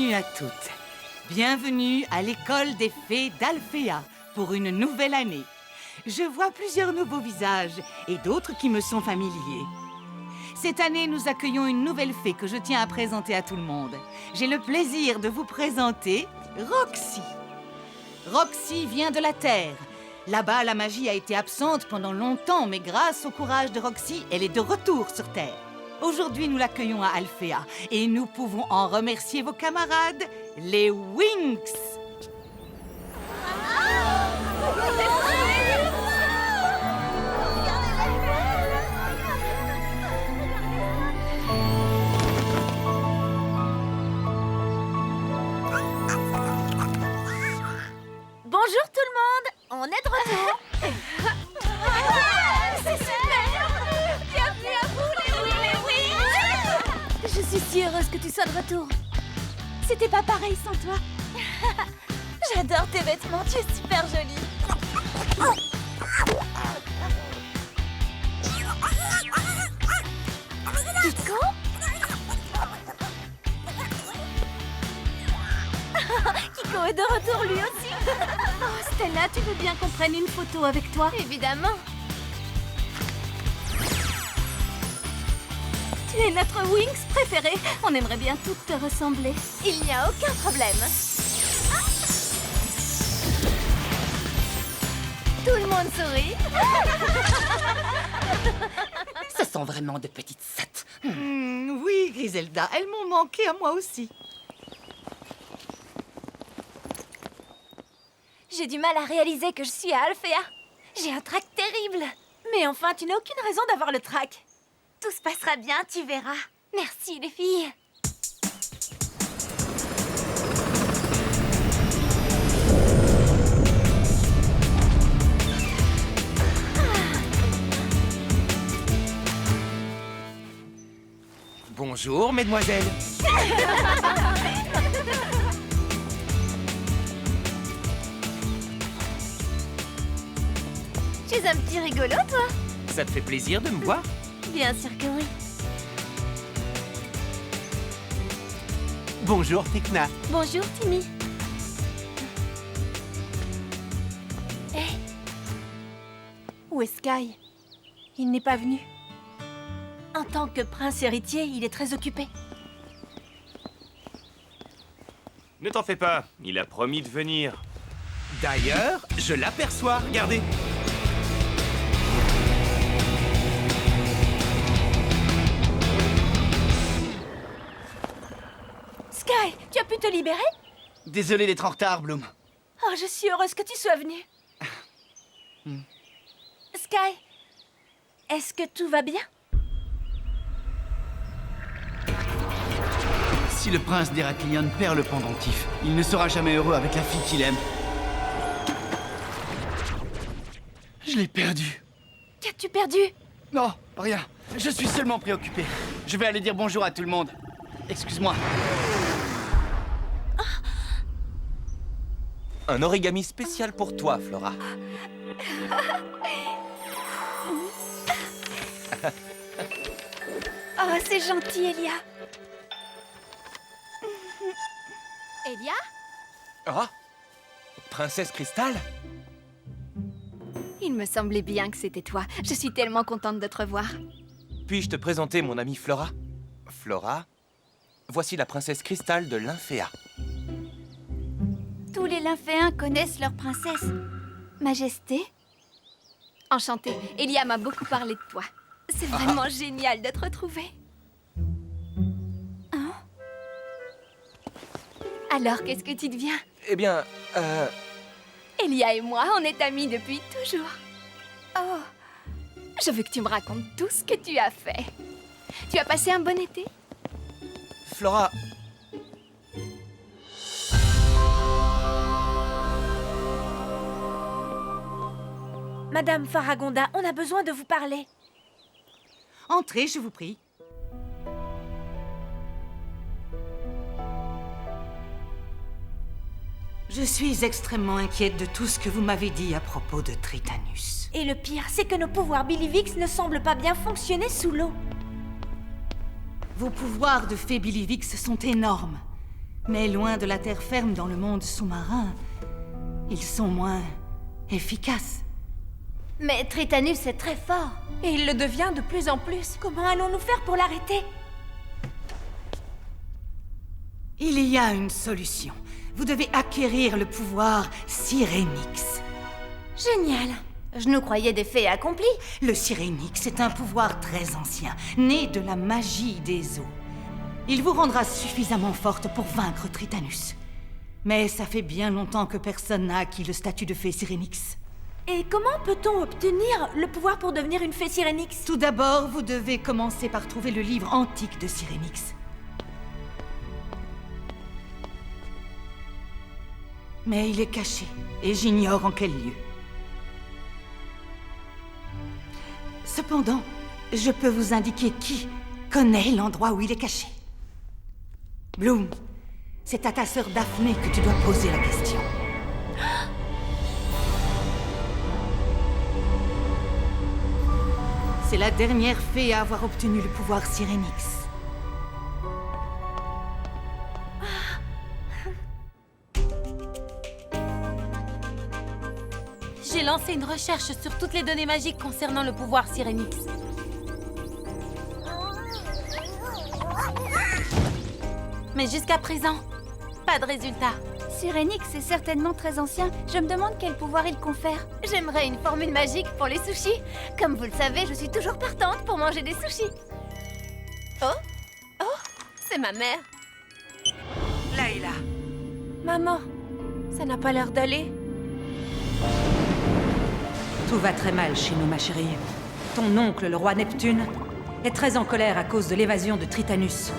Bienvenue à toutes. Bienvenue à l'école des fées d'Alfea pour une nouvelle année. Je vois plusieurs nouveaux visages et d'autres qui me sont familiers. Cette année, nous accueillons une nouvelle fée que je tiens à présenter à tout le monde. J'ai le plaisir de vous présenter Roxy. Roxy vient de la Terre. Là-bas, la magie a été absente pendant longtemps, mais grâce au courage de Roxy, elle est de retour sur Terre. Aujourd'hui, nous l'accueillons à Alfea et nous pouvons en remercier vos camarades, les Winx. Bonjour tout le monde, on est de retour. C'est super. Bienvenue à vous les Winx. Je suis si heureuse que tu sois de retour. C'était pas pareil sans toi. J'adore tes vêtements, tu es super jolie. Kiko? Kiko est de retour lui aussi. Oh Stella, tu veux bien qu'on prenne une photo avec toi? Évidemment. Tu es notre Winx préférée. On aimerait bien toutes te ressembler. Il n'y a aucun problème. Tout le monde sourit. Ce sont vraiment de petites sattes. Oui, Griselda, elles m'ont manqué à moi aussi. J'ai du mal à réaliser que je suis à Alfea. J'ai un trac terrible. Mais enfin, tu n'as aucune raison d'avoir le trac. Tout se passera bien, tu verras. Merci, les filles. Bonjour, mesdemoiselles. Tu es un petit rigolo, toi? Ça te fait plaisir de me voir? Bien sûr que oui. Bonjour, Tekna. Bonjour, Timmy. Hé, où est Sky? Il n'est pas venu. En tant que prince héritier, il est très occupé. Ne t'en fais pas, il a promis de venir. D'ailleurs, je l'aperçois, regardez. Sky, tu as pu te libérer? Désolé d'être en retard, Bloom. Oh, je suis heureuse que tu sois venu. Sky, est-ce que tout va bien? Si le prince d'Héraklion perd le pendentif, il ne sera jamais heureux avec la fille qu'il aime. Je l'ai perdu. Qu'as-tu perdu? Non, rien. Je suis seulement préoccupé. Je vais aller dire bonjour à tout le monde. Excuse-moi. Un origami spécial pour toi, Flora. Oh, c'est gentil, Elia. Elia? Ah, Princesse Cristal? Il me semblait bien que c'était toi. Je suis tellement contente de te revoir. Puis-je te présenter mon amie Flora? Flora, voici la princesse Cristal de l'Infea. Tous les lymphéens connaissent leur princesse. Majesté? Enchantée. Elia m'a beaucoup parlé de toi. C'est vraiment génial de te retrouver. Hein? Alors, qu'est-ce que tu deviens? Eh bien, Elia et moi, on est amis depuis toujours. Oh, je veux que tu me racontes tout ce que tu as fait. Tu as passé un bon été? Flora... Madame Faragonda, on a besoin de vous parler. Entrez, je vous prie. Je suis extrêmement inquiète de tout ce que vous m'avez dit à propos de Tritanus. Et le pire, c'est que nos pouvoirs Billivix ne semblent pas bien fonctionner sous l'eau. Vos pouvoirs de fée Billivix sont énormes. Mais loin de la terre ferme dans le monde sous-marin, ils sont moins efficaces. Mais Tritanus est très fort. Et il le devient de plus en plus. Comment allons-nous faire pour l'arrêter? Il y a une solution. Vous devez acquérir le pouvoir Sirénix. Génial. Je nous croyais des fées accomplies. Le Sirénix est un pouvoir très ancien, né de la magie des eaux. Il vous rendra suffisamment forte pour vaincre Tritanus. Mais ça fait bien longtemps que personne n'a acquis le statut de fée Sirénix. Et comment peut-on obtenir le pouvoir pour devenir une fée Sirénix? Tout d'abord, vous devez commencer par trouver le livre antique de Sirénix. Mais il est caché, et j'ignore en quel lieu. Cependant, je peux vous indiquer qui connaît l'endroit où il est caché. Bloom, c'est à ta sœur Daphné que tu dois poser la question. C'est la dernière fée à avoir obtenu le pouvoir Sirénix. J'ai lancé une recherche sur toutes les données magiques concernant le pouvoir Sirénix. Mais jusqu'à présent, pas de résultat. Sirénix est certainement très ancien. Je me demande quel pouvoir il confère. J'aimerais une formule magique pour les sushis. Comme vous le savez, je suis toujours partante pour manger des sushis. Oh, c'est ma mère. Layla. Maman, ça n'a pas l'air d'aller. Tout va très mal chez nous, ma chérie. Ton oncle, le roi Neptune, est très en colère à cause de l'évasion de Tritanus.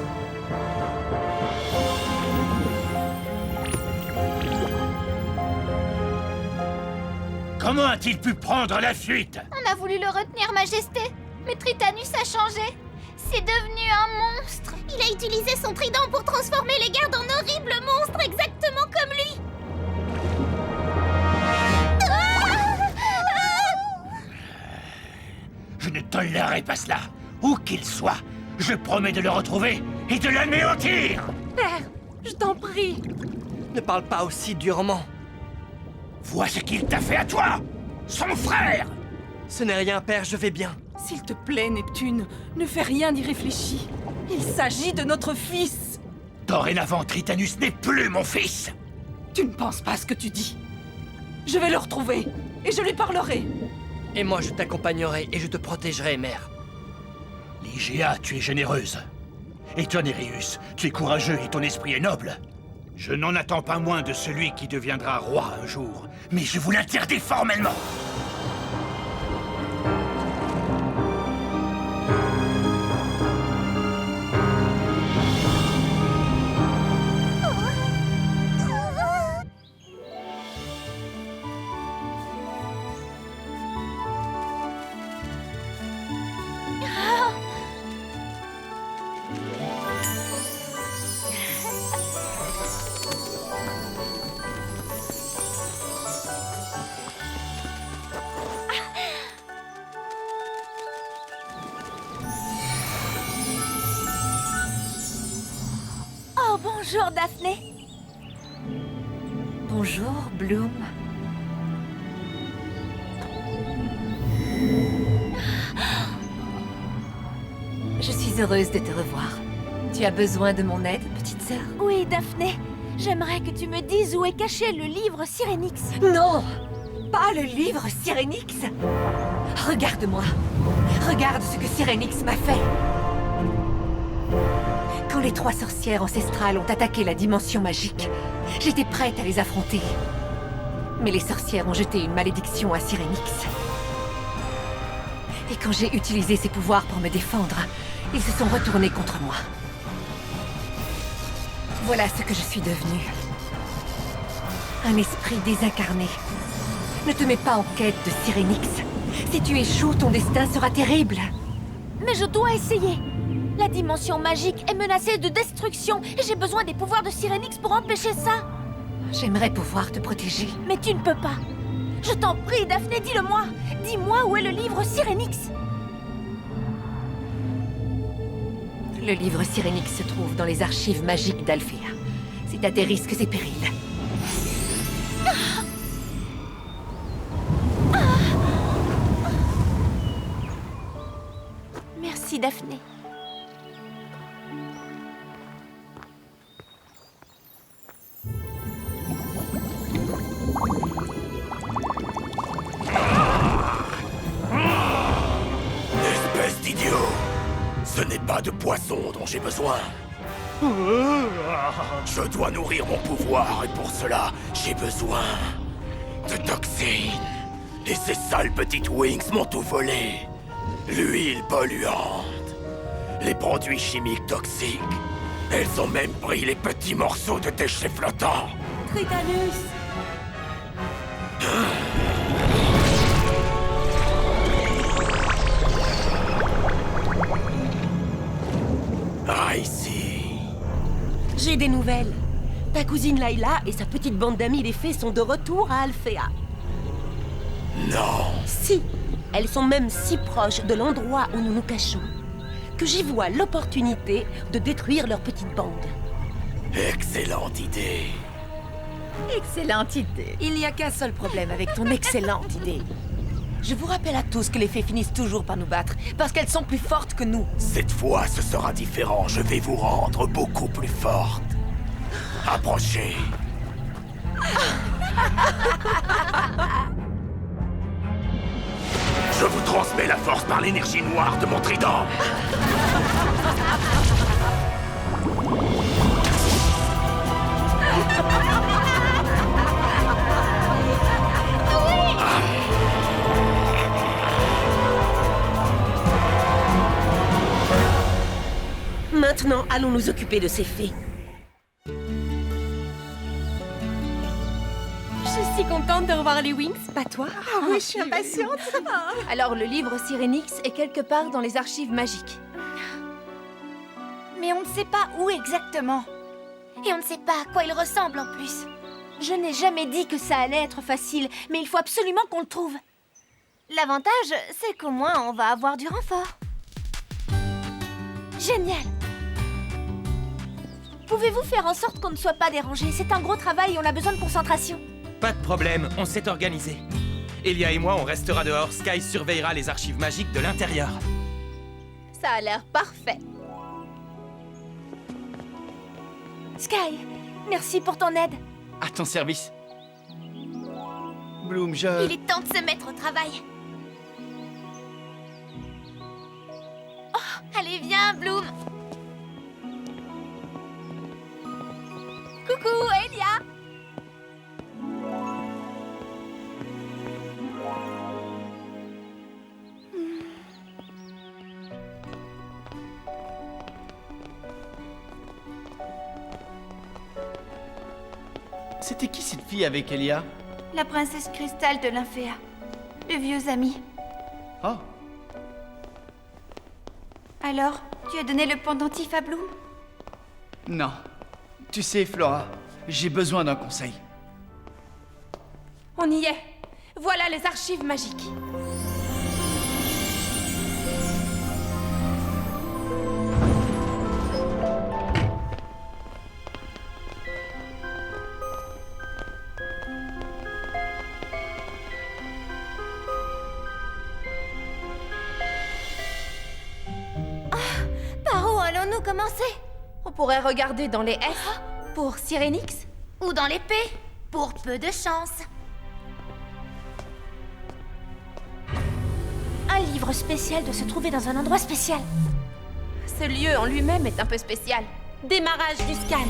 Comment a-t-il pu prendre la fuite? On a voulu le retenir, Majesté. Mais Tritanus a changé. C'est devenu un monstre. Il a utilisé son trident pour transformer les gardes en horribles monstres, exactement comme lui. Je ne tolérerai pas cela. Où qu'il soit, je promets de le retrouver et de l'anéantir. Père, je t'en prie. Ne parle pas aussi durement. Vois ce qu'il t'a fait à toi, son frère. Ce n'est rien, père, je vais bien. S'il te plaît, Neptune, ne fais rien d'irréfléchi. Il s'agit de notre fils. Dorénavant, Tritanus n'est plus mon fils. Tu ne penses pas ce que tu dis. Je vais le retrouver, et je lui parlerai. Et moi, je t'accompagnerai et je te protégerai, mère. Ligia, tu es généreuse. Et toi, Nereus, tu es courageux et ton esprit est noble. Je n'en attends pas moins de celui qui deviendra roi un jour. Mais je vous l'interdis formellement. Oh, bonjour, Daphné. Bonjour, Bloom. Je suis heureuse de te revoir. Tu as besoin de mon aide, petite sœur? Oui, Daphné. J'aimerais que tu me dises où est caché le livre Sirénix. Non! Pas le livre Sirénix! Regarde-moi! Regarde ce que Sirénix m'a fait! Quand les 3 sorcières ancestrales ont attaqué la dimension magique, j'étais prête à les affronter. Mais les sorcières ont jeté une malédiction à Sirénix. Et quand j'ai utilisé ses pouvoirs pour me défendre, ils se sont retournés contre moi. Voilà ce que je suis devenue. Un esprit désincarné. Ne te mets pas en quête de Sirénix. Si tu échoues, ton destin sera terrible. Mais je dois essayer. La dimension magique est menacée de destruction et j'ai besoin des pouvoirs de Sirénix pour empêcher ça. J'aimerais pouvoir te protéger. Mais tu ne peux pas. Je t'en prie, Daphné, dis-le-moi. Dis-moi où est le livre Sirénix. Le livre Sirénix se trouve dans les archives magiques d'Alfea. C'est à tes risques et périls. Merci, Daphné. Espèce d'idiot! Ce n'est pas de poisson dont j'ai besoin. Je dois nourrir mon pouvoir et pour cela, j'ai besoin de toxines. Et ces sales petites Wings m'ont tout volé. L'huile polluante, les produits chimiques toxiques. Elles ont même pris les petits morceaux de déchets flottants. Tritanus! Ah, ici. J'ai des nouvelles. Ta cousine Layla et sa petite bande d'amis les fées sont de retour à Alfea. Non. Si, elles sont même si proches de l'endroit où nous nous cachons que j'y vois l'opportunité de détruire leur petite bande. Excellente idée. Excellente idée. Il n'y a qu'un seul problème avec ton excellente idée. Je vous rappelle à tous que les fées finissent toujours par nous battre, parce qu'elles sont plus fortes que nous. Cette fois, ce sera différent. Je vais vous rendre beaucoup plus forte. Approchez. Je vous transmets la force par l'énergie noire de mon trident. Maintenant, allons nous occuper de ces fées. Je suis contente de revoir les Wings, pas toi? Ah oui, je suis impatiente. Alors le livre Sirenix est quelque part dans les archives magiques. Mais on ne sait pas où exactement. Et on ne sait pas à quoi il ressemble en plus. Je n'ai jamais dit que ça allait être facile, mais il faut absolument qu'on le trouve. L'avantage, c'est qu'au moins on va avoir du renfort. Génial! Pouvez-vous faire en sorte qu'on ne soit pas dérangé? C'est un gros travail et on a besoin de concentration. Pas de problème, on s'est organisé. Elia et moi, on restera dehors. Sky surveillera les archives magiques de l'intérieur. Ça a l'air parfait. Sky, merci pour ton aide. À ton service. Bloom, Il est temps de se mettre au travail. Oh, allez, viens, Bloom. Coucou, Elia. C'était qui cette fille avec Elia? La princesse Cristal de l'Infea. Le vieux ami. Oh, Alors, tu as donné le pendentif à Bloom? non. Tu sais, Flora, j'ai besoin d'un conseil. On y est. Voilà les archives magiques. Par où allons-nous commencer? On pourrait regarder dans les S pour Sirenix. Ou dans l'épée? Pour peu de chance. Un livre spécial doit se trouver dans un endroit spécial. Ce lieu en lui-même est un peu spécial. Démarrage du scan.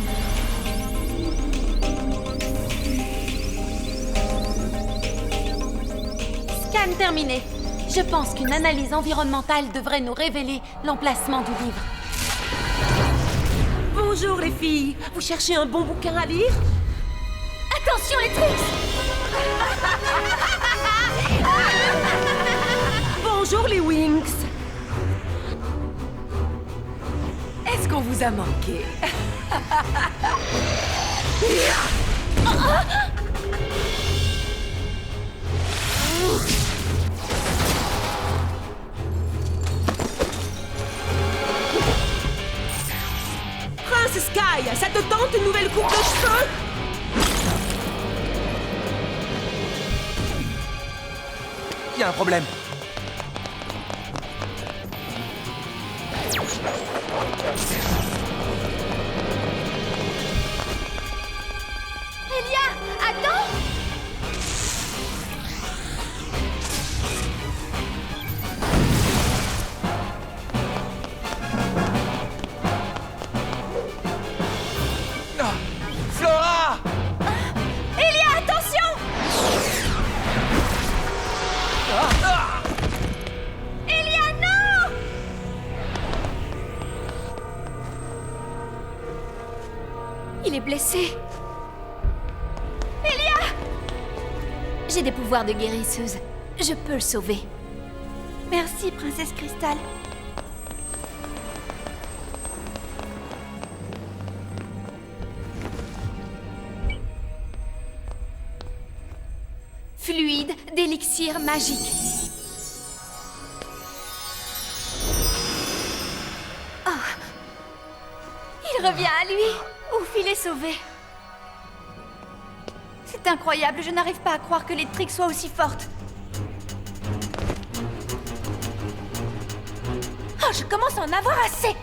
Scan terminé. Je pense qu'une analyse environnementale devrait nous révéler l'emplacement du livre. Bonjour les filles. Vous cherchez un bon bouquin à lire? Attention les tricks! Bonjour les Wings. Est-ce qu'on vous a manqué? Prince Sky, ça te tente contente, une nouvelle coupe de cheveux? Il y a un problème. Elia, attends! Ah, Flora! Elia, attention! Elia, non! Il est blessé. Elia! J'ai des pouvoirs de guérisseuse. Je peux le sauver. Merci, princesse Cristal. Fluide d'élixir magique. Oh. Il revient à lui. Ouf, il est sauvé. C'est incroyable, je n'arrive pas à croire que l'électrique soit aussi forte. Oh, je commence à en avoir assez.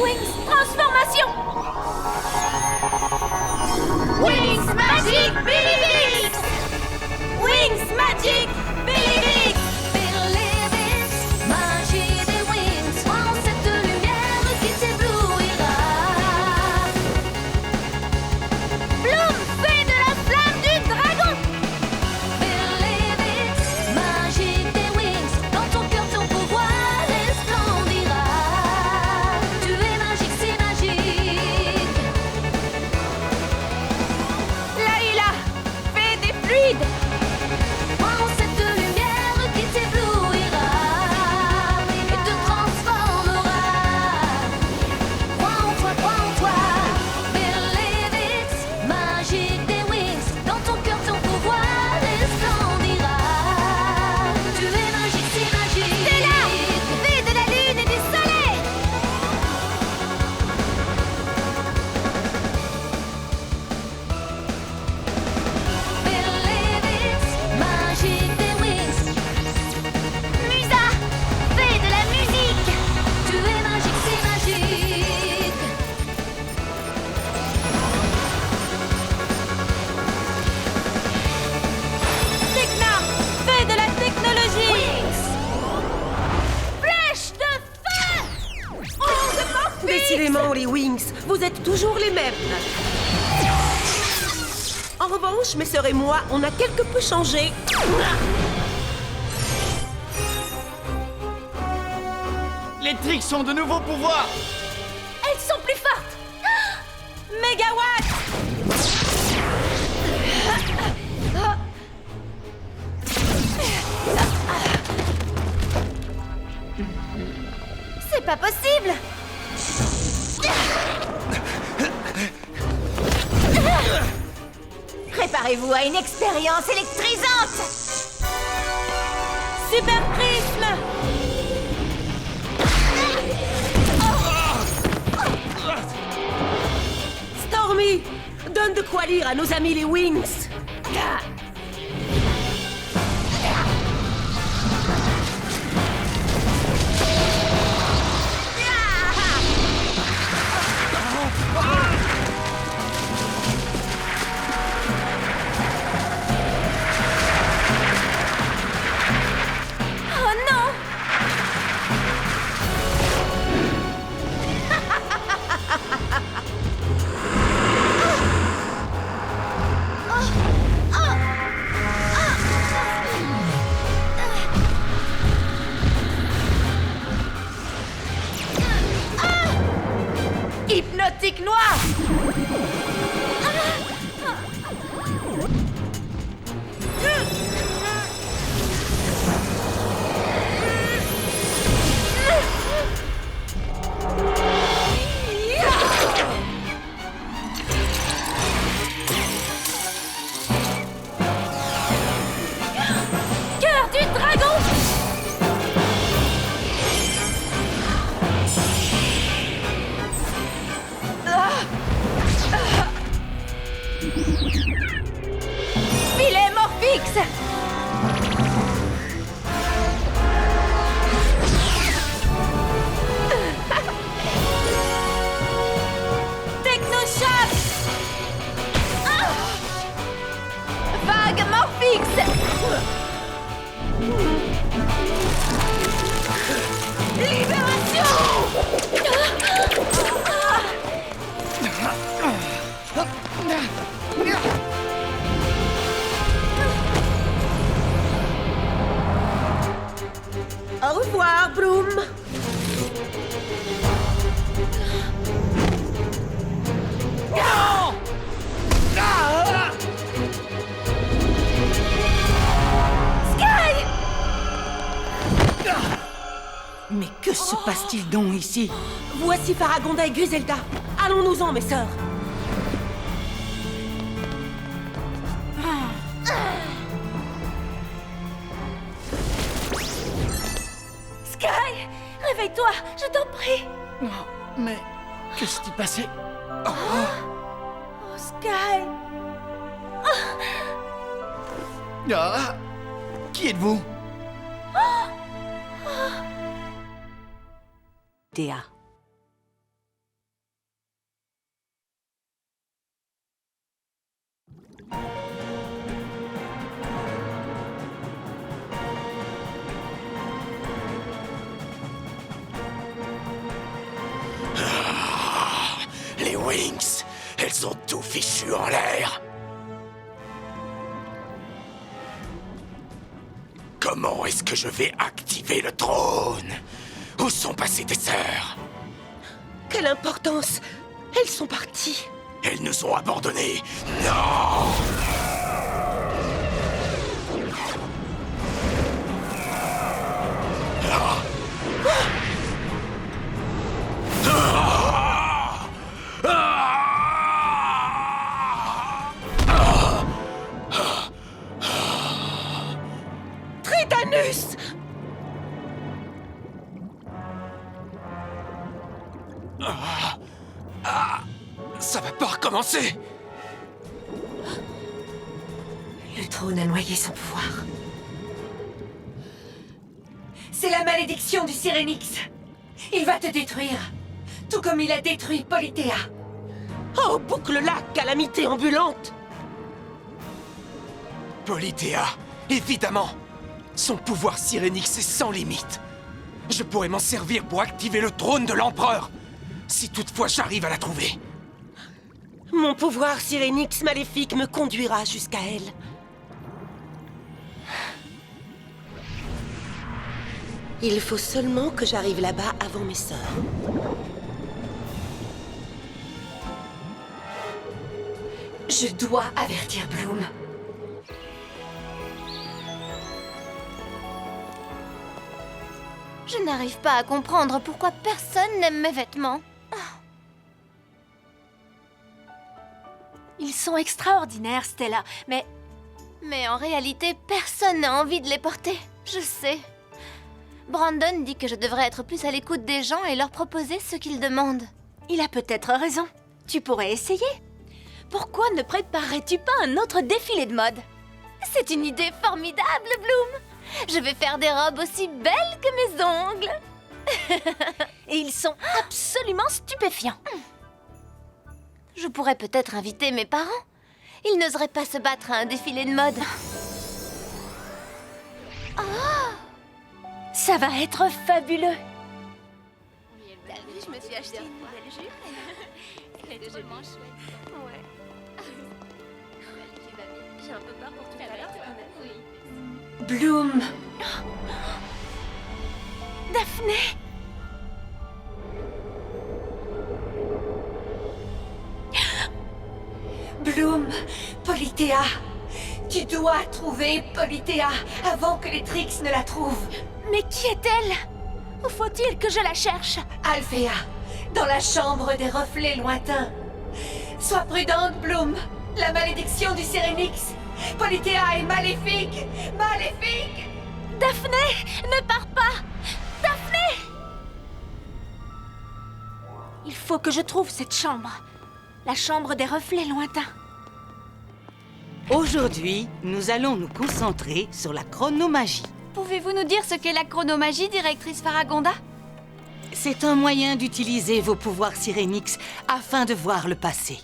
Wings, transformation! Wings Magic Billivix! Wings Magic Billivix! Billivix, magie des Wings, prends cette lumière qui t'éblouira. Bloom, fée de la flamme du dragon! Billivix, magie des Wings, dans ton cœur ton pouvoir resplendira. Tu es magique, c'est magique. Laïla, fée des fluides. Prends cette lumière qui t'éblouira et te transformera. Crois en toi, Billivix, magique des Wings. Dans ton cœur ton pouvoir resplendira. Tu es magique, c'est magique. T'es là, fée de la lune et du soleil. Billivix, magique des Wings. Musa, fée de la musique. Tu es magique, c'est magique. Techna, fée de la technologie. Wings. Flèche de feu. Oh, de mon fils. Décidément, les Wings, vous êtes toujours les mêmes. En revanche, mes sœurs et moi, on a quelque peu changé. Les tricks sont de nouveaux pouvoirs. Elles sont plus fortes. Mégawatt. C'est pas possible. Préparez-vous à une expérience électrisante. Super prisme. Stormy, donne de quoi lire à nos amis les Wings. Oh non. Au revoir, Bloom. Mais que se passe-t-il donc ici? Voici Faragonda et Griselda. Allons-nous-en, mes sœurs. Sky, réveille-toi, je t'en prie. Oh, mais que s'est-il passé? Oh, Sky. Ah, qui êtes-vous? Théa. Les Wings, elles ont tout fichu en l'air. Comment est-ce que je vais activer le trône? Où sont passées tes sœurs? Quelle importance! Elles sont parties. Elles nous ont abandonnés. Non! Tritanus! Ça va pas recommencer! Le trône a noyé son pouvoir. C'est la malédiction du Syrénix. Il va te détruire. Tout comme il a détruit Polithéa. Oh, boucle-la, calamité ambulante! Polithéa, évidemment! Son pouvoir Syrénix est sans limite. Je pourrais m'en servir pour activer le trône de l'empereur, si toutefois j'arrive à la trouver. Mon pouvoir Syrénix maléfique me conduira jusqu'à elle. Il faut seulement que j'arrive là-bas avant mes sœurs. Je dois avertir Bloom. Je n'arrive pas à comprendre pourquoi personne n'aime mes vêtements. Ils sont extraordinaires, Stella, mais Mais en réalité, personne n'a envie de les porter. Je sais. Brandon dit que je devrais être plus à l'écoute des gens et leur proposer ce qu'ils demandent. il a peut-être raison. Tu pourrais essayer. Pourquoi ne préparerais-tu pas un autre défilé de mode? C'est une idée formidable, Bloom. Je vais faire des robes aussi belles que mes ongles. Et ils sont absolument stupéfiants. Je pourrais peut-être inviter mes parents. Ils n'oseraient pas se battre à un défilé de mode. Ça va être fabuleux. T'as vu, je me suis acheté une nouvelle jupe. Elle est tellement chouette. Ouais. J'ai un peu peur pour tout à l'heure quand même. Oui. Bloom. Daphné! Bloom, Polithéa. Tu dois trouver Polithéa avant que les Trix ne la trouvent. Mais qui est-elle? Où faut-il que je la cherche? Alphéa, dans la chambre des reflets lointains. Sois prudente, Bloom. La malédiction du Syrénix. Polithéa est maléfique. Maléfique! Daphné! Ne pars pas! Daphné! Il faut que je trouve cette chambre. La chambre des reflets lointains. Aujourd'hui, nous allons nous concentrer sur la chronomagie. Pouvez-vous nous dire ce qu'est la chronomagie, directrice Faragonda? C'est un moyen d'utiliser vos pouvoirs Syrénix afin de voir le passé.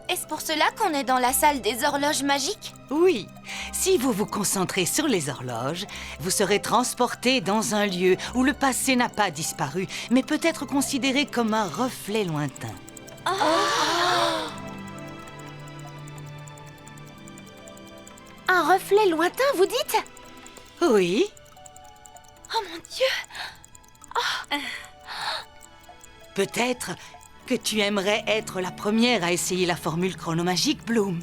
Est-ce pour cela qu'on est dans la salle des horloges magiques? Oui, si vous vous concentrez sur les horloges, vous serez transporté dans un lieu où le passé n'a pas disparu, mais peut être considéré comme un reflet lointain. Un reflet lointain, vous dites? Oui. Oh mon Dieu! Peut-être que tu aimerais être la première à essayer la formule chronomagique, Bloom.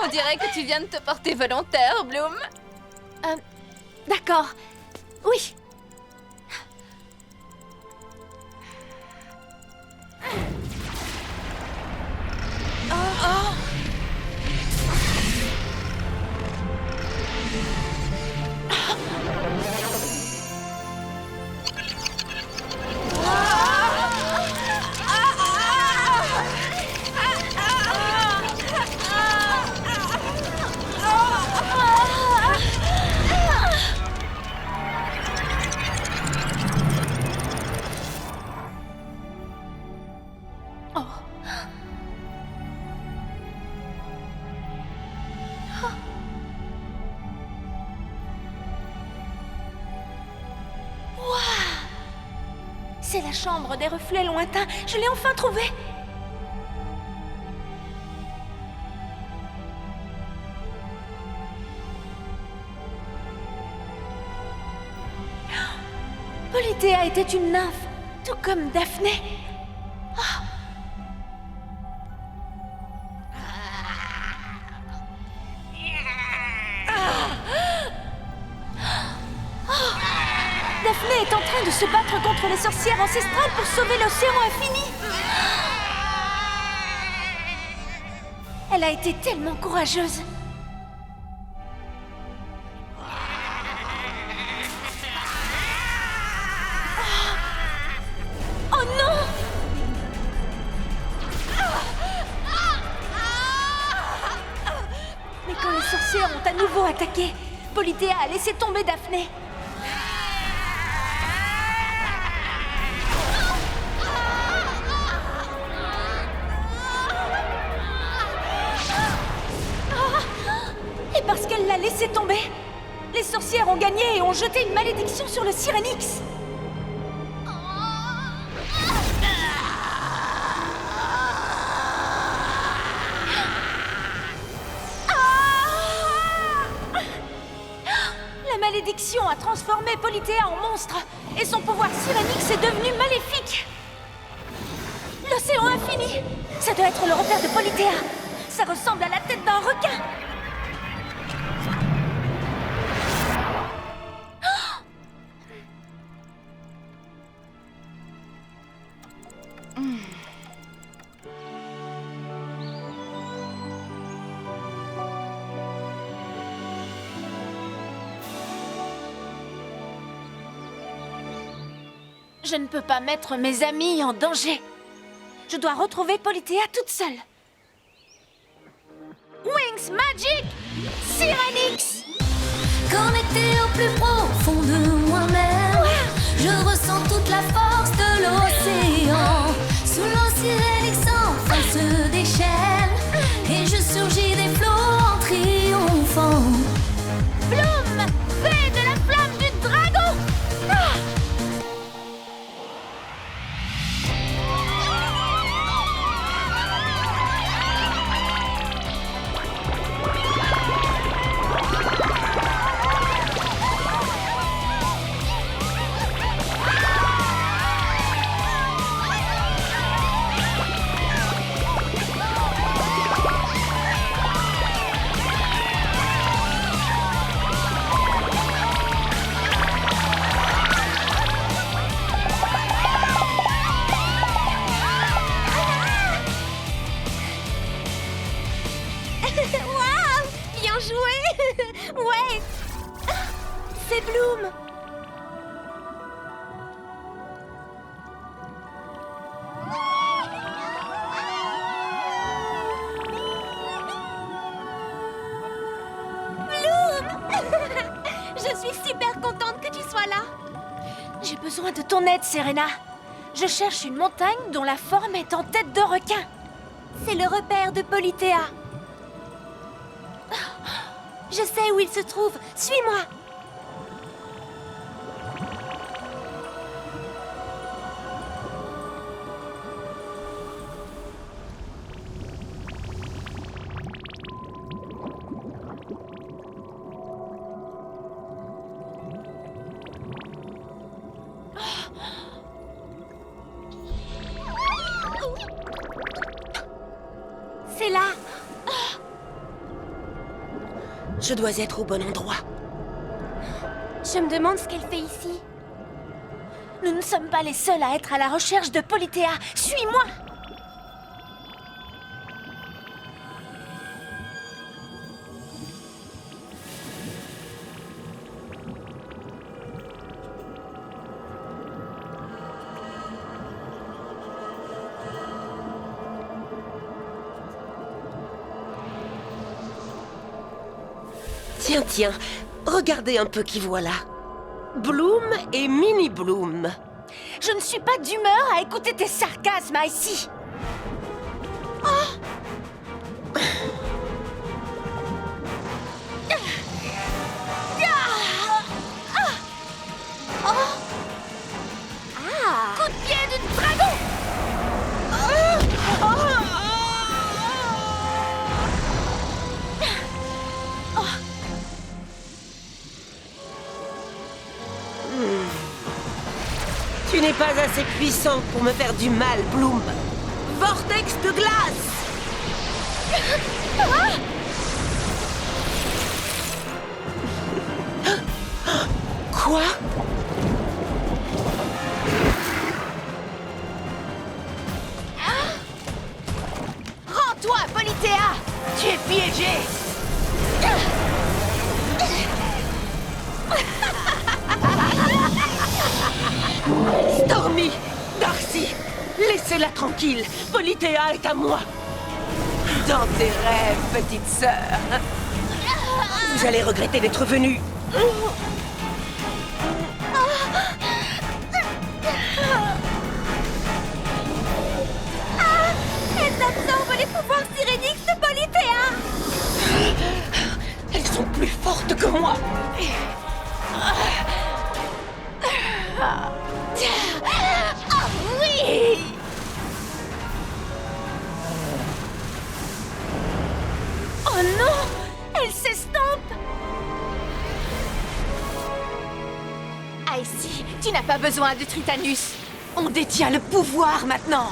On dirait que tu viens de te porter volontaire, Bloom. D'accord. Oui. C'est la chambre des reflets lointains. Je l'ai enfin trouvée. Polithéa était une nymphe, tout comme Daphné. Daphné est en train de se battre contre les sorcières ancestrales pour sauver l'océan infini. Elle a été tellement courageuse. Oh non! Mais quand les sorcières ont à nouveau attaqué, Polithéa a laissé tomber Daphné. Et parce qu'elle l'a laissé tomber, les sorcières ont gagné et ont jeté une malédiction sur le Syrinx. La malédiction a transformé Polithéa en monstre et son pouvoir Syrinx est devenu maléfique. L'océan infini, ça doit être le repère de Polithéa. Ça ressemble à la tête d'un requin. Je ne peux pas mettre mes amis en danger. Je dois retrouver Polithéa toute seule. Wings Magic Syrinx! Connecté au plus profond de moi-même, je ressens toute la force de l'océan. Sous l'eau Syrinx enfin se déchaîne, et je surgis des flots en triomphant. Bloom, fée de la flamme du dragon! Waouh! Bien joué! Ouais! C'est Bloom! Bloom! Je suis super contente que tu sois là! J'ai besoin de ton aide, Serena. Je cherche une montagne dont la forme est en tête de requin. C'est le repère de Polithéa. Je sais où il se trouve. Suis-moi. Je dois être au bon endroit. Je me demande ce qu'elle fait ici. Nous ne sommes pas les seuls à être à la recherche de Polythéa. Suis-moi! Tiens, tiens, regardez un peu qui voilà. Bloom et Mini Bloom. Je ne suis pas d'humeur à écouter tes sarcasmes, Icy. Coup de pied du dragon. Tu n'es pas assez puissant pour me faire du mal, Bloom. Vortex de glace! Quoi? Rends-toi, Polythéa. Tu es piégé. Stormy! Darcy! Laissez-la tranquille! Polythéa est à moi! Dans tes rêves, petite sœur! Vous allez regretter d'être venue! Elle absorbe les pouvoirs Sirénix de Polythéa. Elles sont plus fortes que moi! Oui! Oh non! Elle s'estompe! Icy, tu n'as pas besoin de Tritanus. On détient le pouvoir maintenant.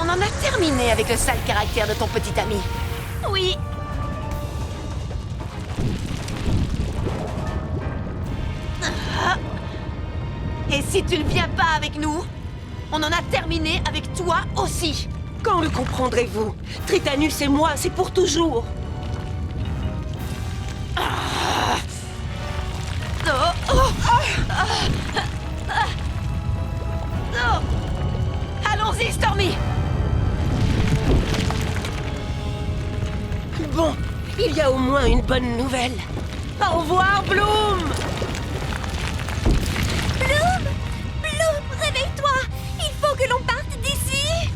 On en a terminé avec le sale caractère de ton petit ami. Oui. Et si tu ne viens pas avec nous, on en a terminé avec toi aussi. Quand le comprendrez-vous? Tritanus et moi, c'est pour toujours! Allons-y, Stormy! Bon, il y a au moins une bonne nouvelle. Au revoir, Bloom! Bloom! Bloom, réveille-toi! Il faut que l'on parte d'ici!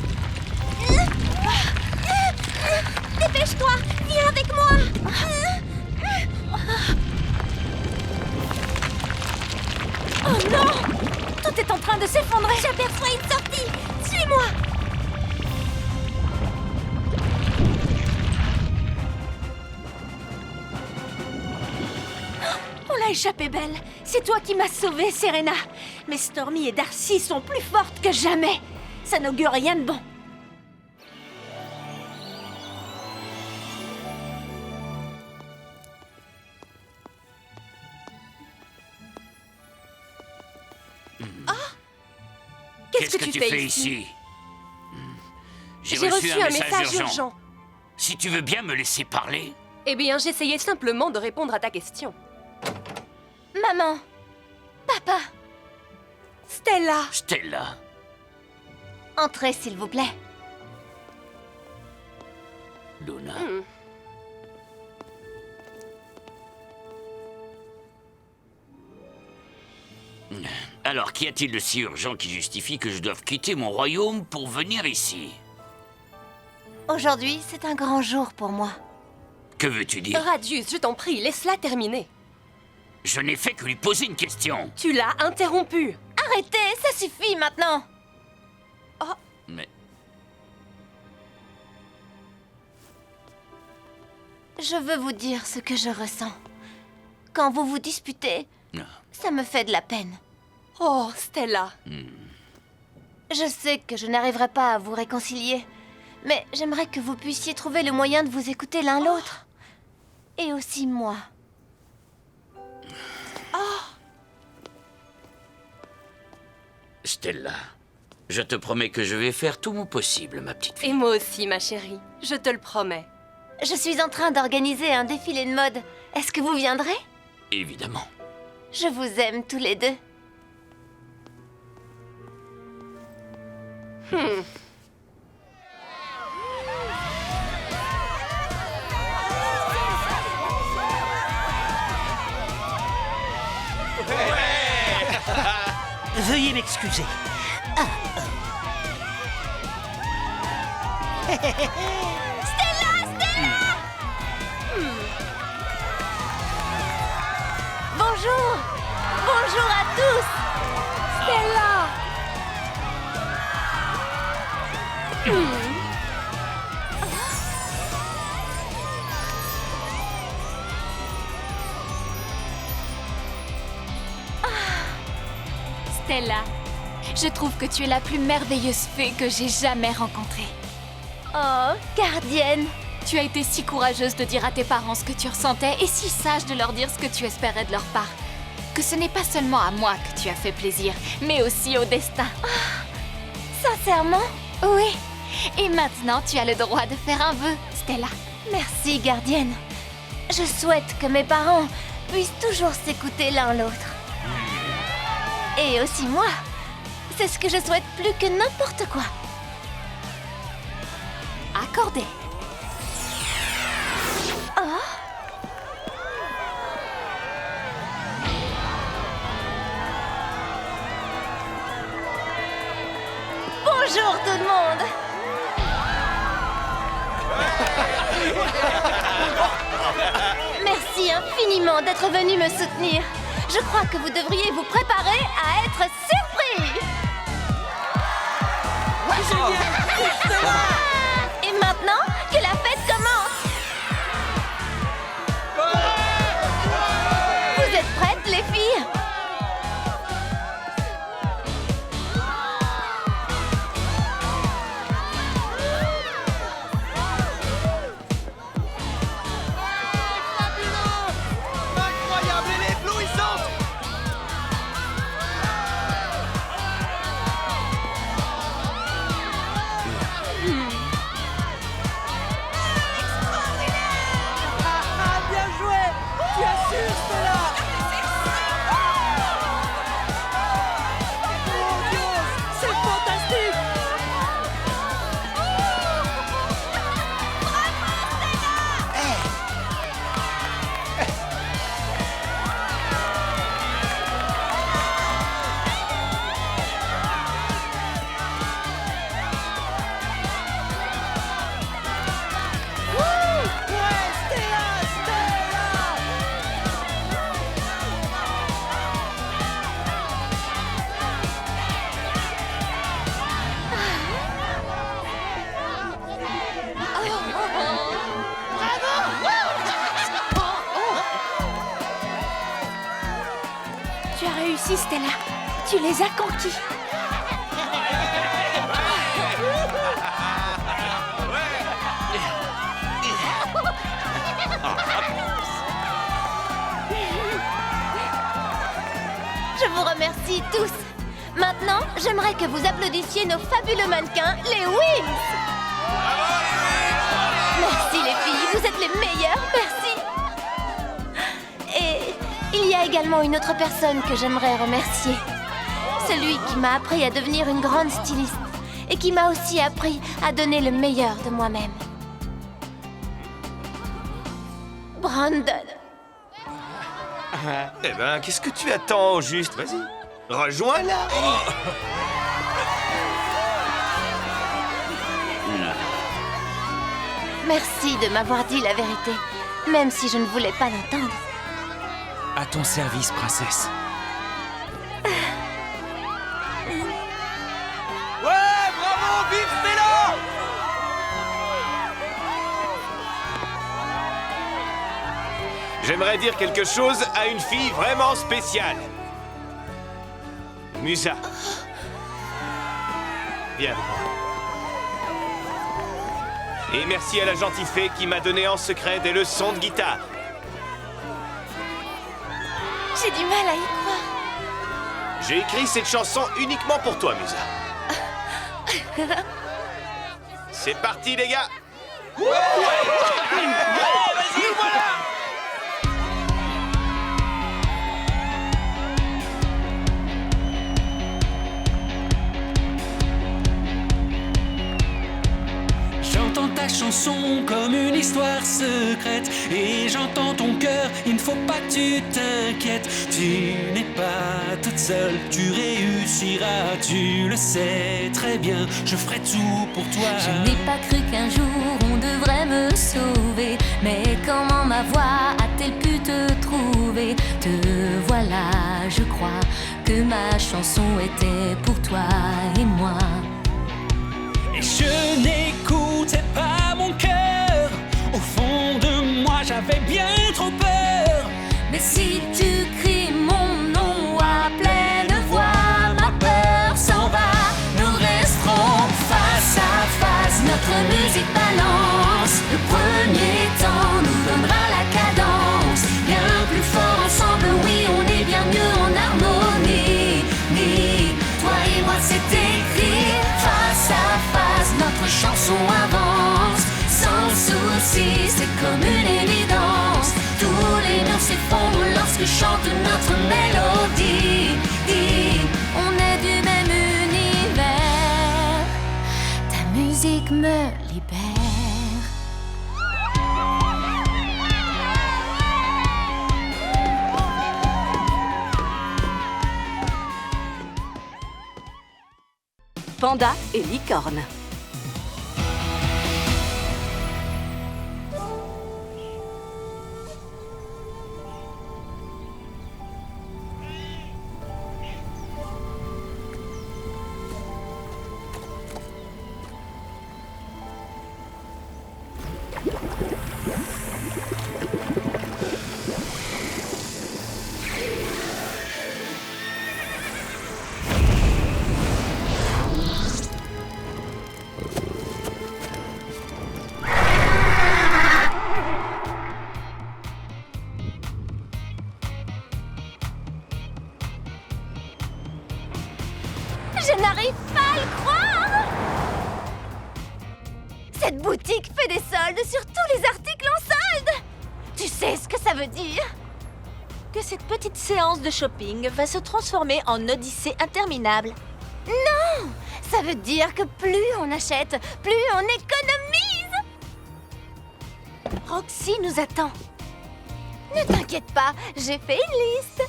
Dépêche-toi! Viens avec moi! Oh non! Tout est en train de s'effondrer! J'aperçois une sortie! Suis-moi! On l'a échappé belle! C'est toi qui m'as sauvée, Serena! Mais Stormy et Darcy sont plus fortes que jamais! Ça n'augure rien de bon! Qu'est-ce que tu fais ici? J'ai reçu un message urgent. Si tu veux bien me laisser parler. Eh bien, j'essayais simplement de répondre à ta question. Maman! Papa! Stella! Stella. Entrez, s'il vous plaît. Luna. Alors, qu'y a-t-il de si urgent qui justifie que je doive quitter mon royaume pour venir ici? Aujourd'hui, c'est un grand jour pour moi. Que veux-tu dire? Radius, je t'en prie, laisse-la terminer. Je n'ai fait que lui poser une question. Tu l'as interrompu. Arrêtez, ça suffit maintenant! Mais Je veux vous dire ce que je ressens. Quand vous vous disputez, ça me fait de la peine. Oh, Stella. Je sais que je n'arriverai pas à vous réconcilier, mais j'aimerais que vous puissiez trouver le moyen de vous écouter l'un l'autre. Et aussi moi. Stella, je te promets que je vais faire tout mon possible, ma petite fille. Et moi aussi, ma chérie. Je te le promets. Je suis en train d'organiser un défilé de mode. Est-ce que vous viendrez? Évidemment. Je vous aime tous les deux. Veuillez m'excuser. Bonjour! Bonjour à tous! Stella! Stella, je trouve que tu es la plus merveilleuse fée que j'ai jamais rencontrée. Oh, gardienne! Tu as été si courageuse de dire à tes parents ce que tu ressentais et si sage de leur dire ce que tu espérais de leur part. Que ce n'est pas seulement à moi que tu as fait plaisir, mais aussi au destin. Sincèrement? Oui. Et maintenant, tu as le droit de faire un vœu, Stella. Merci, gardienne. Je souhaite que mes parents puissent toujours s'écouter l'un l'autre. Et aussi moi. C'est ce que je souhaite plus que n'importe quoi. Accordé. Bonjour tout le monde! Merci infiniment d'être venu me soutenir. Je crois que vous devriez vous préparer à être surpris. Et maintenant, que la fête commence. Vous êtes prêtes, les filles? Incroyable, elle est éblouissante! Bien joué! Tu as su, Stella! Grandiose! C'est fantastique! Tu as réussi, Stella. Tu les as conquis. Je vous remercie tous. Maintenant, j'aimerais que vous applaudissiez nos fabuleux mannequins, les Wings. Merci les filles, vous êtes les meilleures, merci. Et il y a également une autre personne que j'aimerais remercier. Celui qui m'a appris à devenir une grande styliste et qui m'a aussi appris à donner le meilleur de moi-même. Brandon. Eh ben, qu'est-ce que tu attends au juste? Vas-y, rejoins-la! Merci de m'avoir dit la vérité, même si je ne voulais pas l'entendre. À ton service, princesse. Ouais, bravo! J'aimerais dire quelque chose à une fille vraiment spéciale. Musa. Viens. Et merci à la gentille fée qui m'a donné en secret des leçons de guitare. J'ai du mal à y croire. J'ai écrit cette chanson uniquement pour toi, Musa. C'est parti, les gars. Ouais, vas-y, voilà. J'entends ta chanson comme une histoire secrète et j'entends ton cœur, il ne faut pas que tu t'inquiètes. Tu n'es pas toute seule, tu réussiras, tu le sais très bien, je ferai tout pour toi. Je n'ai pas cru qu'un jour on devrait me sauver, mais comment ma voix a-t-elle pu te trouver? Te voilà, je crois que ma chanson était pour toi et moi. Et je n'écoutais pas mon cœur. Au fond de moi, j'avais bien trop peur. Mais si tu cries mon nom à pleine voix, ma peur s'en va. Nous resterons face à face, notre musique balance. Le premier temps nous donnera la cadence. Bien plus fort ensemble, oui, on est bien mieux en harmonie. Toi et moi, c'est écrit face à face. Notre chanson avance, sans souci, c'est comme une évidence. Tous les murs s'effondrent lorsque chante notre mélodie. On est du même univers, ta musique me libère. Panda et licorne. Je n'arrive pas à le croire! Cette boutique fait des soldes sur tous les articles en solde! Tu sais ce que ça veut dire? Que cette petite séance de shopping va se transformer en odyssée interminable. Non! Ça veut dire que plus on achète, plus on économise! Roxy nous attend. Ne t'inquiète pas, j'ai fait une liste.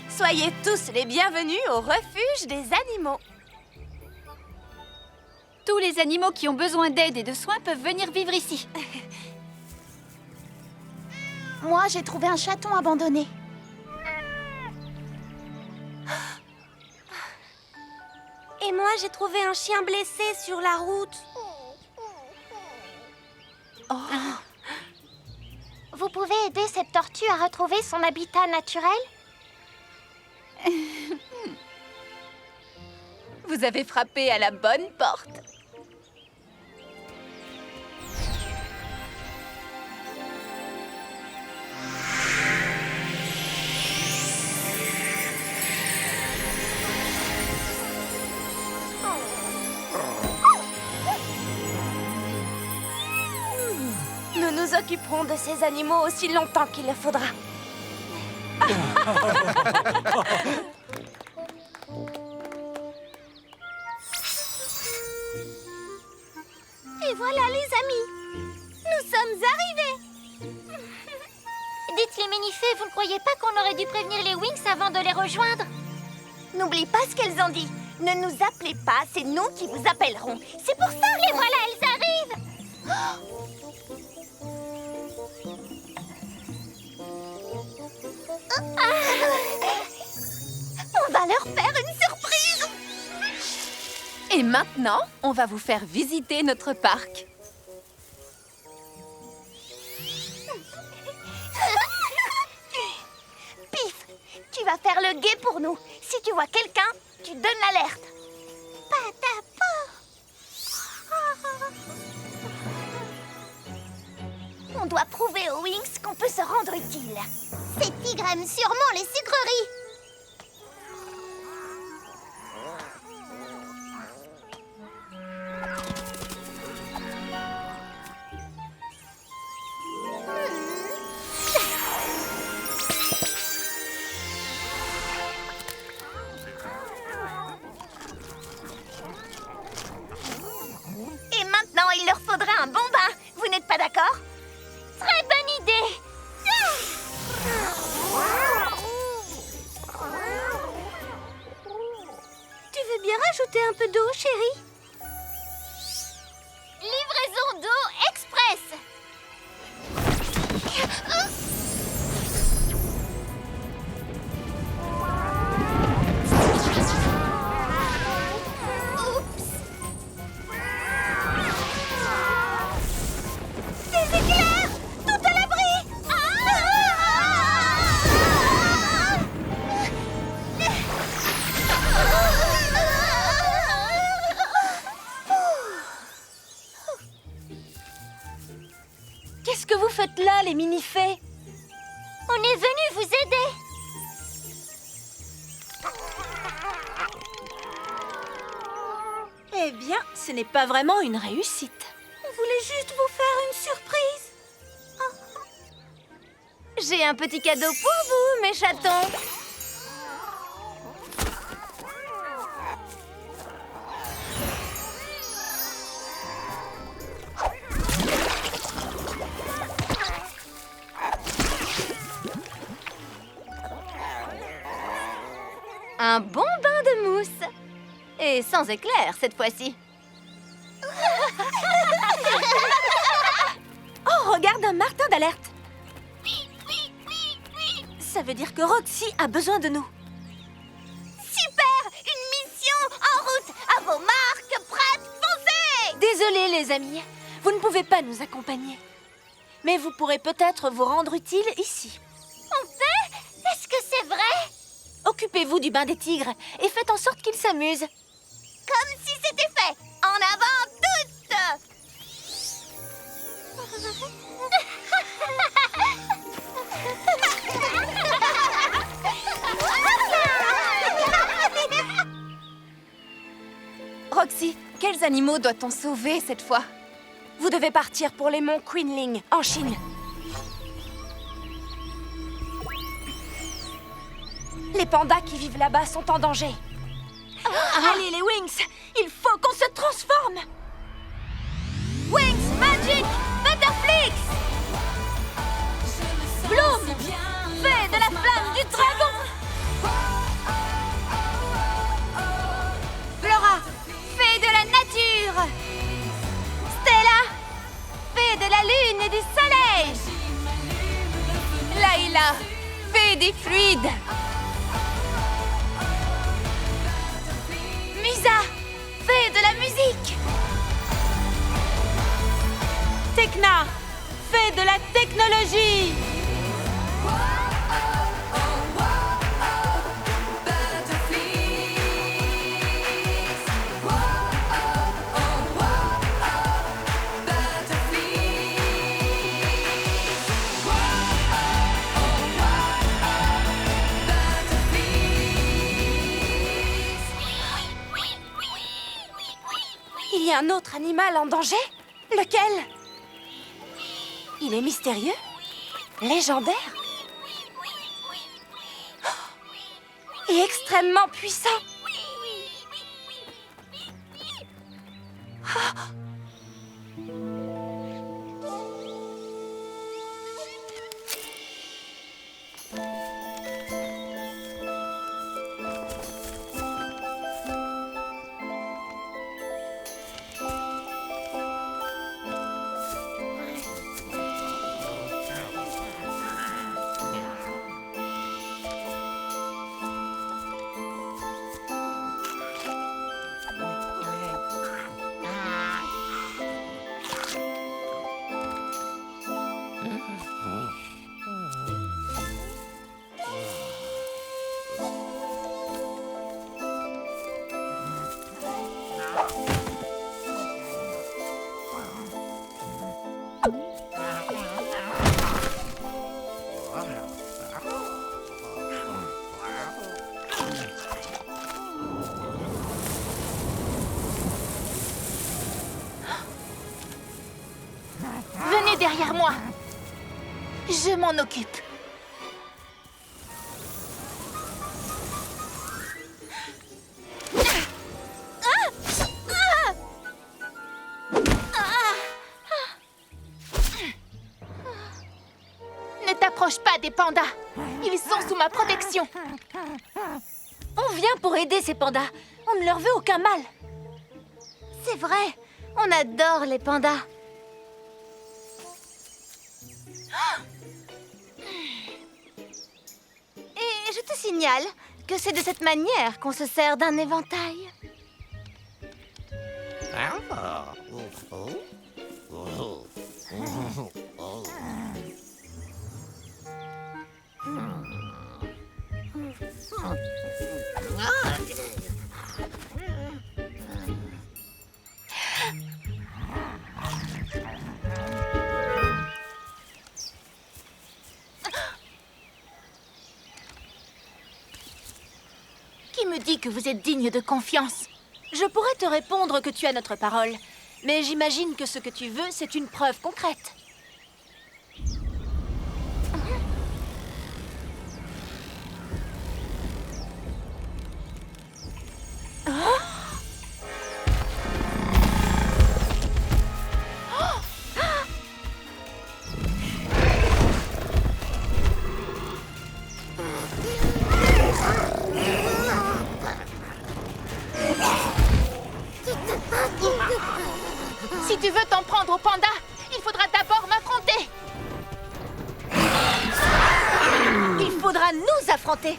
Soyez tous les bienvenus au refuge des animaux. Tous les animaux qui ont besoin d'aide et de soins peuvent venir vivre ici. Moi, j'ai trouvé un chaton abandonné. Et moi, j'ai trouvé un chien blessé sur la route. Vous pouvez aider cette tortue à retrouver son habitat naturel? Vous avez frappé à la bonne porte. Nous nous occuperons de ces animaux aussi longtemps qu'il le faudra. Et voilà les amis, nous sommes arrivés. Dites les mini-fées, vous ne croyez pas qu'on aurait dû prévenir les Winx avant de les rejoindre? N'oublie pas ce qu'elles ont dit. Ne nous appelez pas, c'est nous qui vous appellerons. C'est pour ça. Les voilà, elles arrivent. Et maintenant, on va vous faire visiter notre parc. Pif, tu vas faire le guet pour nous. Si tu vois quelqu'un, tu donnes l'alerte. Patapou. On doit prouver aux Wings qu'on peut se rendre utile. Ces tigres aiment sûrement les sucreries. Et maintenant, il leur faudra un bon bain. Vous n'êtes pas d'accord? Très bonne idée. Tu veux bien rajouter un peu d'eau, chérie? Livraison d'eau express. Des éclairs! Tout à l'abri! Qu'est-ce que vous faites là, les mini-fées? On est venu vous aider. Eh bien, ce n'est pas vraiment une réussite. On voulait juste vous faire une surprise. J'ai un petit cadeau pour vous, mes chatons. Un bon bain de mousse. Et sans éclair cette fois-ci. Oh, regarde un martin d'alerte. Ça veut dire que Roxy a besoin de nous. Super! Une mission en route! À vos marques, prêtes, foncez! Désolée, les amis. Vous ne pouvez pas nous accompagner. Mais vous pourrez peut-être vous rendre utile ici. On peut? Est-ce que c'est vrai? Occupez-vous du bain des tigres et faites en sorte qu'ils s'amusent. Comme si c'était fait! En avant toutes! Roxy, quels animaux doit-on sauver cette fois? Vous devez partir pour les monts Qinling, en Chine. Les pandas qui vivent là-bas sont en danger. Allez, les Wings, il faut qu'on se transforme. Wings Magic Butterflix! Bloom, fée de la flamme du dragon! Flora, fée de la nature! Stella, fée de la lune et du soleil! Layla, fée des fluides. Musa, fée de la musique! Tekna, fée de la technologie. Il y a un autre animal en danger? Lequel? Il est mystérieux? Légendaire? Et extrêmement puissant! Venez derrière moi. Je m'en occupe. Ne t'approche pas des pandas. Ils sont sous ma protection. On vient pour aider ces pandas. On ne leur veut aucun mal. C'est vrai. On adore les pandas. Et je te signale que c'est de cette manière qu'on se sert d'un éventail. Qui me dit que vous êtes digne de confiance? Je pourrais te répondre que tu as notre parole, mais j'imagine que ce que tu veux, c'est une preuve concrète. Si tu veux t'en prendre au panda, il faudra d'abord m'affronter. Il faudra nous affronter.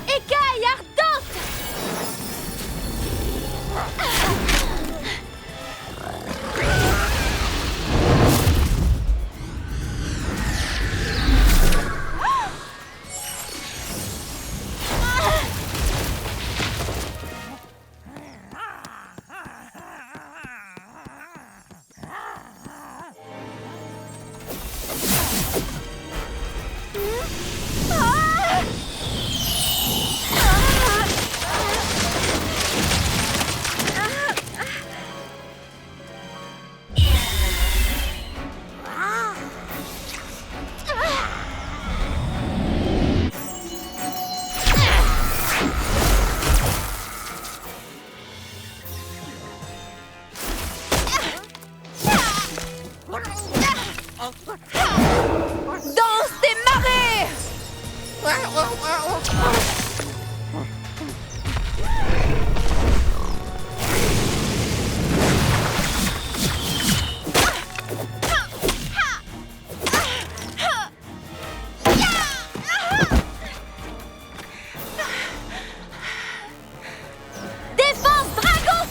Écaille ardente! Danse des marées! Défense dragon!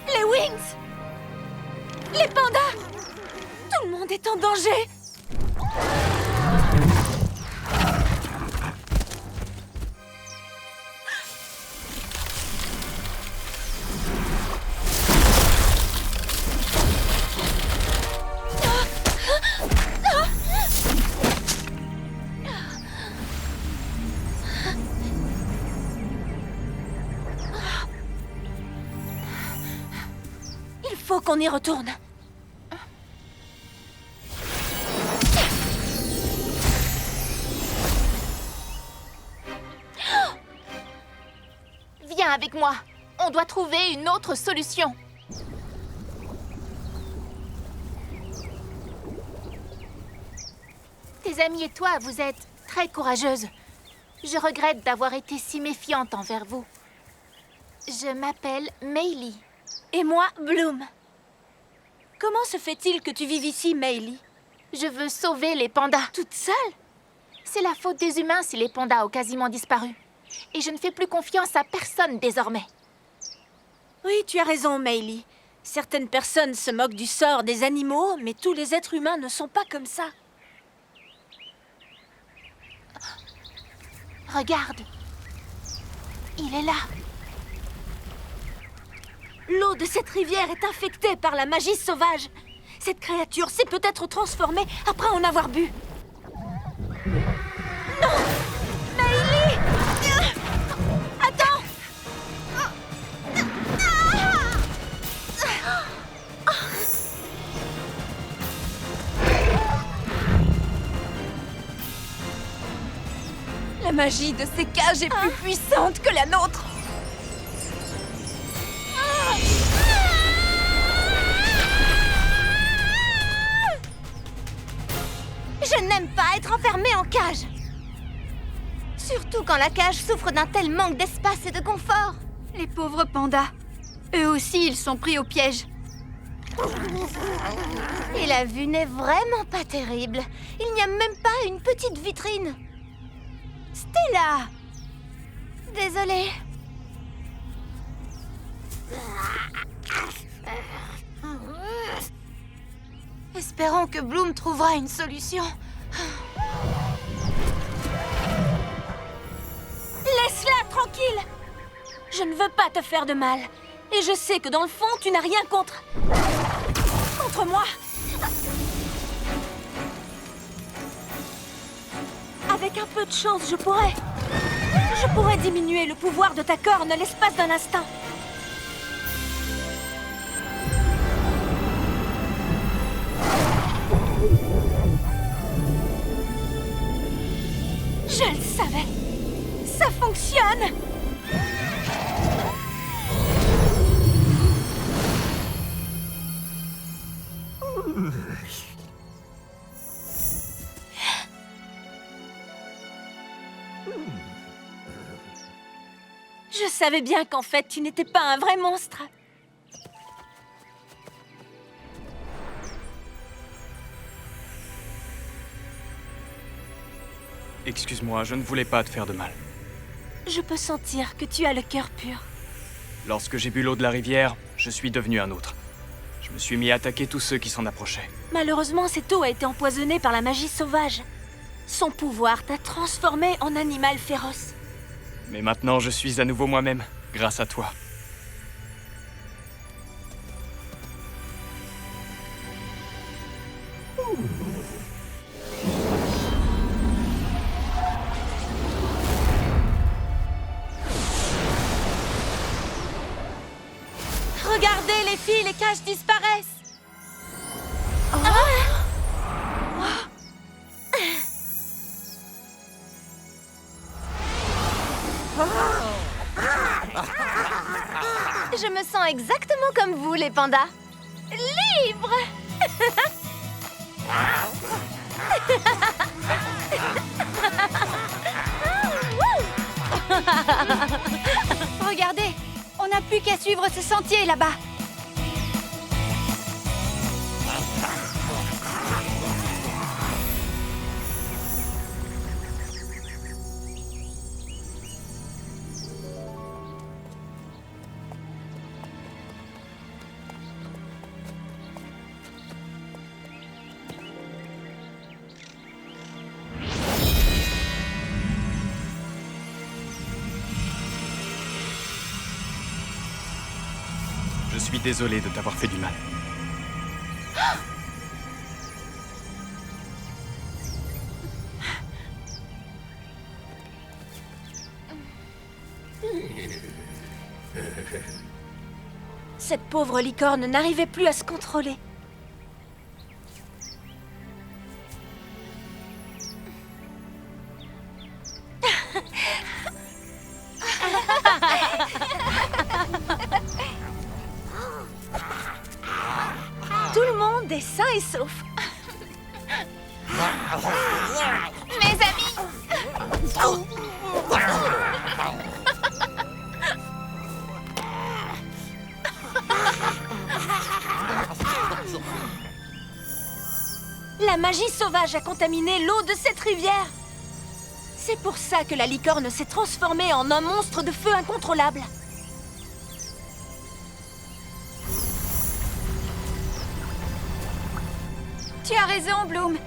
Les Wings! Les pandas! Tout le monde est en danger! qu'on y retourne. Viens avec moi. On doit trouver une autre solution. Tes amis et toi, vous êtes très courageuses. Je regrette d'avoir été si méfiante envers vous. Je m'appelle Meili. Et moi, Bloom. Comment se fait-il que tu vives ici, Meili? Je veux sauver les pandas. Toute seule? C'est la faute des humains si les pandas ont quasiment disparu. Et je ne fais plus confiance à personne désormais. Oui, tu as raison, Meili. Certaines personnes se moquent du sort des animaux, mais tous les êtres humains ne sont pas comme ça. Regarde. Il est là. L'eau de cette rivière est infectée par la magie sauvage. Cette créature s'est peut-être transformée après en avoir bu. Non! Meili! Attends! La magie de ces cages est plus puissante que la nôtre. Je n'aime pas être enfermée en cage. Surtout quand la cage souffre d'un tel manque d'espace et de confort. Les pauvres pandas. Eux aussi, ils sont pris au piège. Et la vue n'est vraiment pas terrible. Il n'y a même pas une petite vitrine. Stella! Désolée. Espérons que Bloom trouvera une solution. Laisse-la tranquille! Je ne veux pas te faire de mal. Et je sais que dans le fond, tu n'as rien contre moi. Avec un peu de chance, je pourrais diminuer le pouvoir de ta corne l'espace d'un instant. Je le savais. Ça fonctionne. Je savais bien qu'en fait, tu n'étais pas un vrai monstre. Excuse-moi, je ne voulais pas te faire de mal. Je peux sentir que tu as le cœur pur. Lorsque j'ai bu l'eau de la rivière, je suis devenu un autre. Je me suis mis à attaquer tous ceux qui s'en approchaient. Malheureusement, cette eau a été empoisonnée par la magie sauvage. Son pouvoir t'a transformé en animal féroce. Mais maintenant, je suis à nouveau moi-même, grâce à toi. Regardez les filles, les cages disparaissent. Je me sens exactement comme vous, les pandas. Libre. Regardez, on n'a plus qu'à suivre ce sentier là-bas. Je suis désolé de t'avoir fait du mal. Cette pauvre licorne n'arrivait plus à se contrôler. Tout le monde est sain et sauf. Mes amis! La magie sauvage a contaminé l'eau de cette rivière. C'est pour ça que la licorne s'est transformée en un monstre de feu incontrôlable. Tu as raison, Bloom.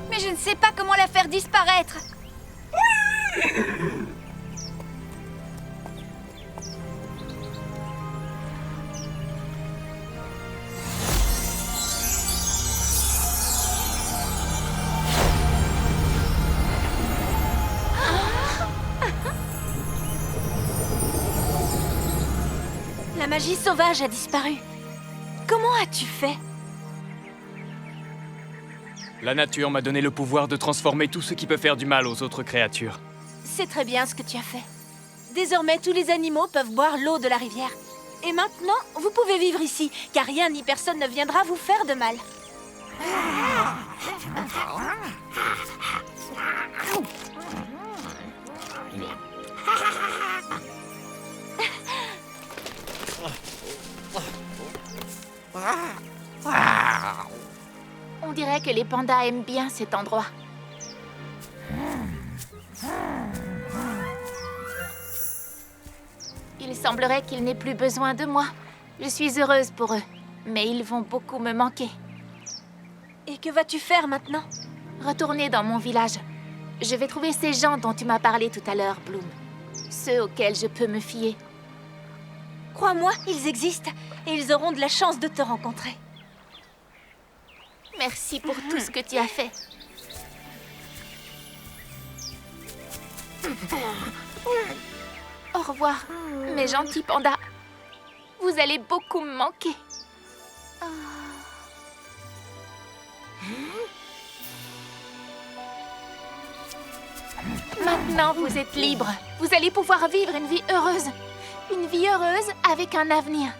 Mais je ne sais pas comment la faire disparaître. La magie sauvage a disparu. Comment as-tu fait? La nature m'a donné le pouvoir de transformer tout ce qui peut faire du mal aux autres créatures. C'est très bien ce que tu as fait. Désormais, tous les animaux peuvent boire l'eau de la rivière. Et maintenant, vous pouvez vivre ici, car rien ni personne ne viendra vous faire de mal. On dirait que les pandas aiment bien cet endroit. Il semblerait qu'ils n'aient plus besoin de moi. Je suis heureuse pour eux, mais ils vont beaucoup me manquer. Et que vas-tu faire maintenant? Retourner dans mon village. Je vais trouver ces gens dont tu m'as parlé tout à l'heure, Bloom. Ceux auxquels je peux me fier. Crois-moi, ils existent, et ils auront de la chance de te rencontrer. Merci pour tout ce que tu as fait. Au revoir, mes gentils pandas. Vous allez beaucoup me manquer. Maintenant, vous êtes libres. Vous allez pouvoir vivre une vie heureuse. Une vie heureuse avec un avenir.